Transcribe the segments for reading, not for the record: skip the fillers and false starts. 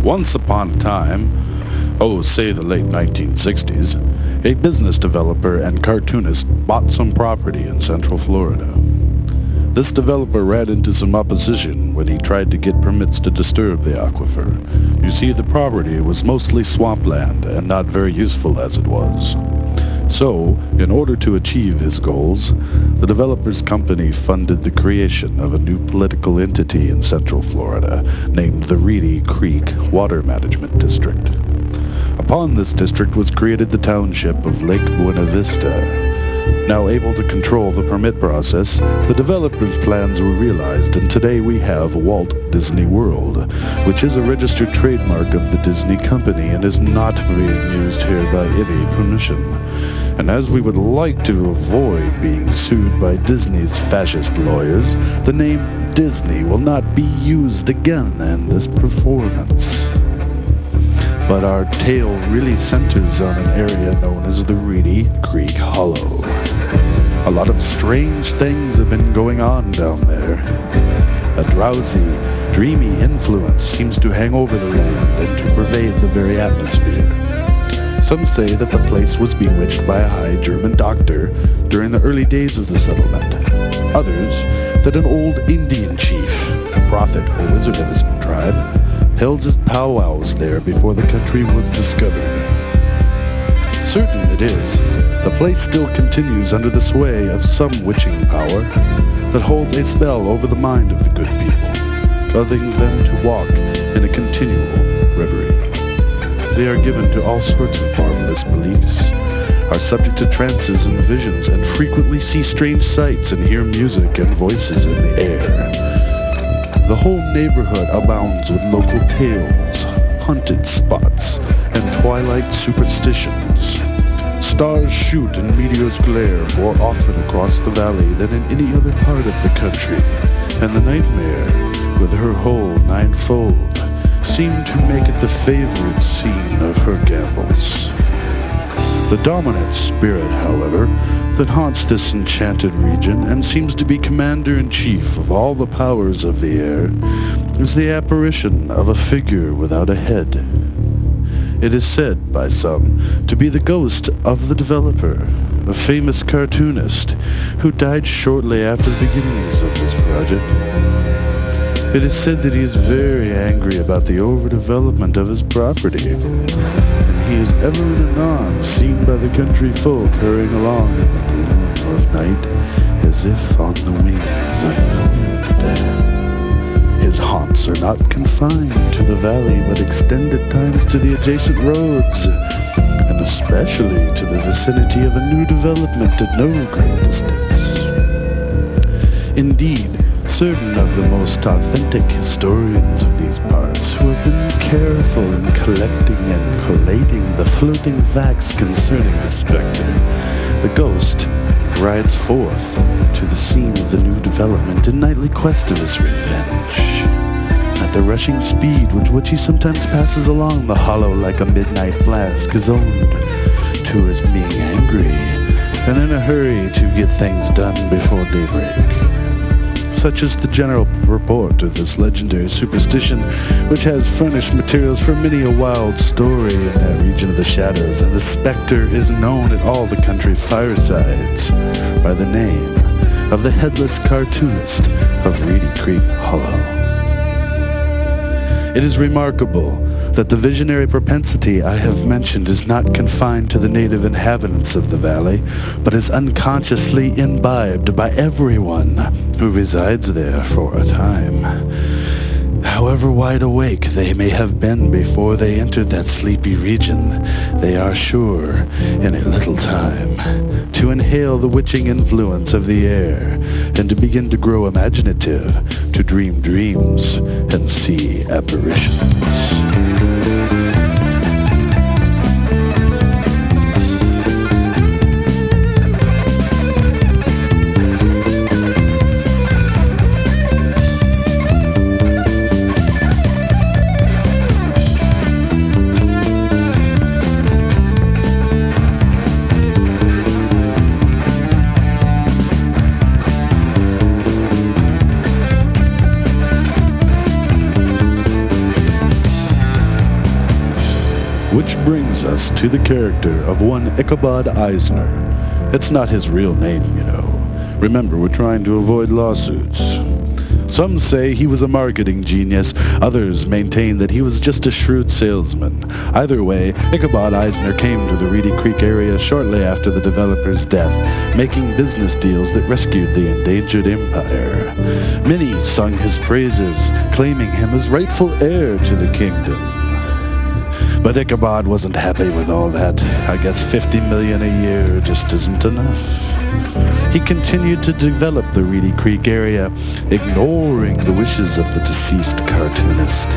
Once upon a time, say the late 1960s, a business developer and cartoonist bought some property in Central Florida. This developer ran into some opposition when he tried to get permits to disturb the aquifer. You see, the property was mostly swampland and not very useful as it was. So, in order to achieve his goals, the developer's company funded the creation of a new political entity in Central Florida named the Reedy Creek Water Management District. Upon this district was created the township of Lake Buena Vista. Now able to control the permit process, the developer's plans were realized, and today we have Walt Disney World, which is a registered trademark of the Disney Company and is not being used here by any permission. And as we would like to avoid being sued by Disney's fascist lawyers, the name Disney will not be used again in this performance. But our tale really centers on an area known as the Reedy Creek Hollow. A lot of strange things have been going on down there. A drowsy, dreamy influence seems to hang over the land and to pervade the very atmosphere. Some say that the place was bewitched by a high German doctor during the early days of the settlement. Others, that an old Indian chief, a prophet or wizard of his tribe, held his powwows there before the country was discovered. Certain it is, the place still continues under the sway of some witching power that holds a spell over the mind of the good people, causing them to walk in a continual reverie. They are given to all sorts of marvelous beliefs, are subject to trances and visions, and frequently see strange sights and hear music and voices in the air. The whole neighborhood abounds with local tales, haunted spots, and twilight superstitions. Stars shoot and meteors glare more often across the valley than in any other part of the country, and the nightmare, with her whole ninefold, seemed to make it the favorite scene of her gambles. The dominant spirit, however, that haunts this enchanted region and seems to be commander-in-chief of all the powers of the air is the apparition of a figure without a head. It is said by some to be the ghost of the developer, a famous cartoonist who died shortly after the beginnings of this project. It is said that he is very angry about the overdevelopment of his property, and he is ever and anon seen by the country folk hurrying along in the gloom of night as if on the wings of the wind. His haunts are not confined to the valley, but extend at times to the adjacent roads, and especially to the vicinity of a new development at no great distance. Indeed, certain of the most authentic historians of these parts, who have been careful in collecting and collating the floating facts concerning the specter, the ghost rides forth to the scene of the new development in nightly quest of his revenge. At the rushing speed with which he sometimes passes along the hollow like a midnight flask is owned to his being angry and in a hurry to get things done before daybreak. Such is the general purport of this legendary superstition, which has furnished materials for many a wild story in that region of the shadows, and the specter is known at all the country firesides by the name of the headless cartoonist of Reedy Creek Hollow. It is remarkable that the visionary propensity I have mentioned is not confined to the native inhabitants of the valley, but is unconsciously imbibed by everyone who resides there for a time. However wide awake they may have been before they entered that sleepy region, they are sure, in a little time, to inhale the witching influence of the air, and to begin to grow imaginative, to dream dreams, and see apparitions. brings us to the character of one Ichabod Eisner. It's not his real name, you know. Remember, we're trying to avoid lawsuits. Some say he was a marketing genius. Others maintain that he was just a shrewd salesman. Either way, Ichabod Eisner came to the Reedy Creek area shortly after the developer's death, making business deals that rescued the endangered empire. Many sung his praises, claiming him as rightful heir to the kingdom. But Ichabod wasn't happy with all that. I guess $50 million a year just isn't enough. He continued to develop the Reedy Creek area, ignoring the wishes of the deceased cartoonist.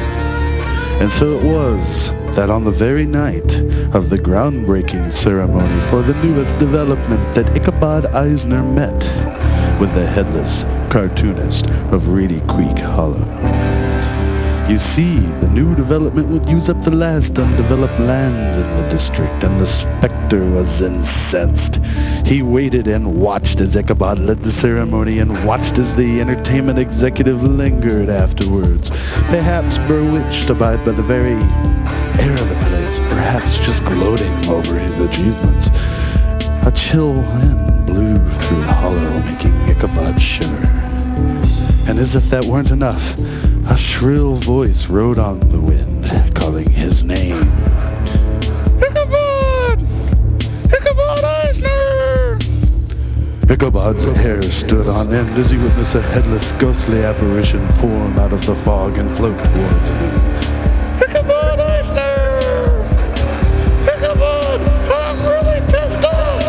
And so it was that on the very night of the groundbreaking ceremony for the newest development that Ichabod Eisner met with the headless cartoonist of Reedy Creek Hollow. You see, the new development would use up the last undeveloped land in the district, and the specter was incensed. He waited and watched as Ichabod led the ceremony, and watched as the entertainment executive lingered afterwards, perhaps bewitched by the very air of the place, perhaps just gloating over his achievements. A chill wind blew through the hollow, making Ichabod shiver. And as if that weren't enough, a shrill voice rode on the wind, calling his name. Ichabod! Ichabod Eisner! Ichabod's hair stood on end as he witnessed a headless, ghostly apparition form out of the fog and float towards him. Ichabod Eisner! Ichabod! I'm really pissed off!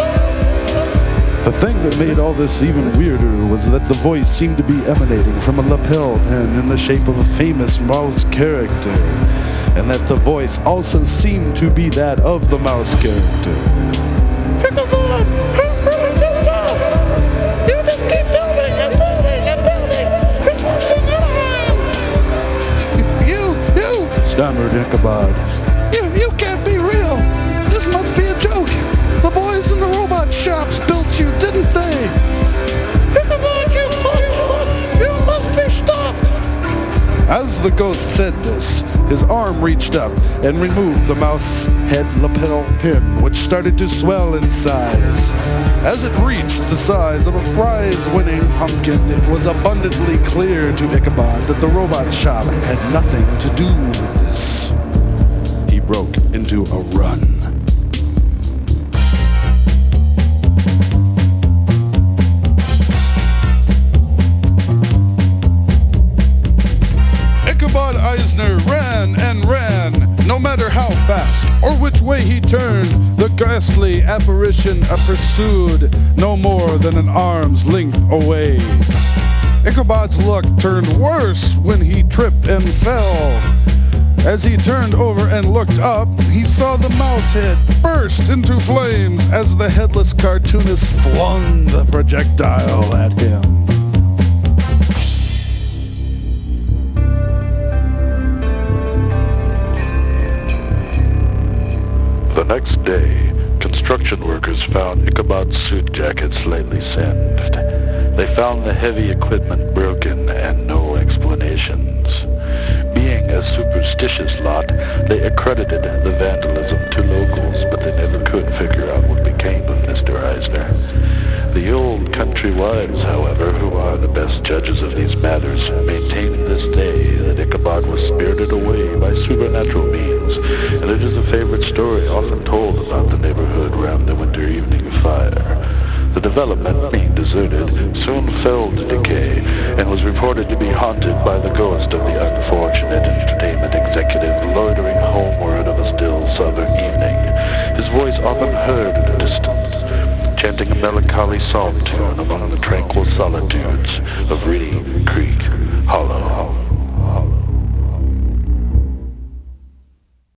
The thing that made all this even weirder was that the voice seemed to be emanating from a lapel pin in the shape of a famous mouse character, and that the voice also seemed to be that of the mouse character. Ichabod, I'm really pissed off! You just keep building and building and building! It's pushing on! You! Stammered Ichabod. You can't be real! This must be a joke! The boys in the robot shops built you, didn't they? Ichabod, you must be stopped! As the ghost said this, his arm reached up and removed the mouse head lapel pin, which started to swell in size. As it reached the size of a prize-winning pumpkin, it was abundantly clear to Ichabod that the robot shop had nothing to do with this. He broke into a run. Ichabod Eisner ran and ran. No matter how fast or which way he turned, the ghastly apparition pursued no more than an arm's length away. Ichabod's luck turned worse when he tripped and fell. As he turned over and looked up, he saw the mouse head burst into flames as the headless cartoonist flung the projectile at him. The next day, construction workers found Ichabod's suit jacket slightly singed. They found the heavy equipment broken and no explanations. Being a superstitious lot, they accredited the vandalism to locals, but they never could figure out what became of Mr. Eisner. The old country wives, however, who are the best judges of these matters, maintain to this day that Ichabod was spirited away by supernatural means, and it is a favorite story often told about the neighborhood around the winter evening fire. The development, being deserted, soon fell to decay and was reported to be haunted by the ghost of the unfortunate entertainment executive loitering homeward of a still southern evening, his voice often heard in the distance, chanting a melancholy psalm tune among the tranquil solitudes of Reedy Creek Hollow.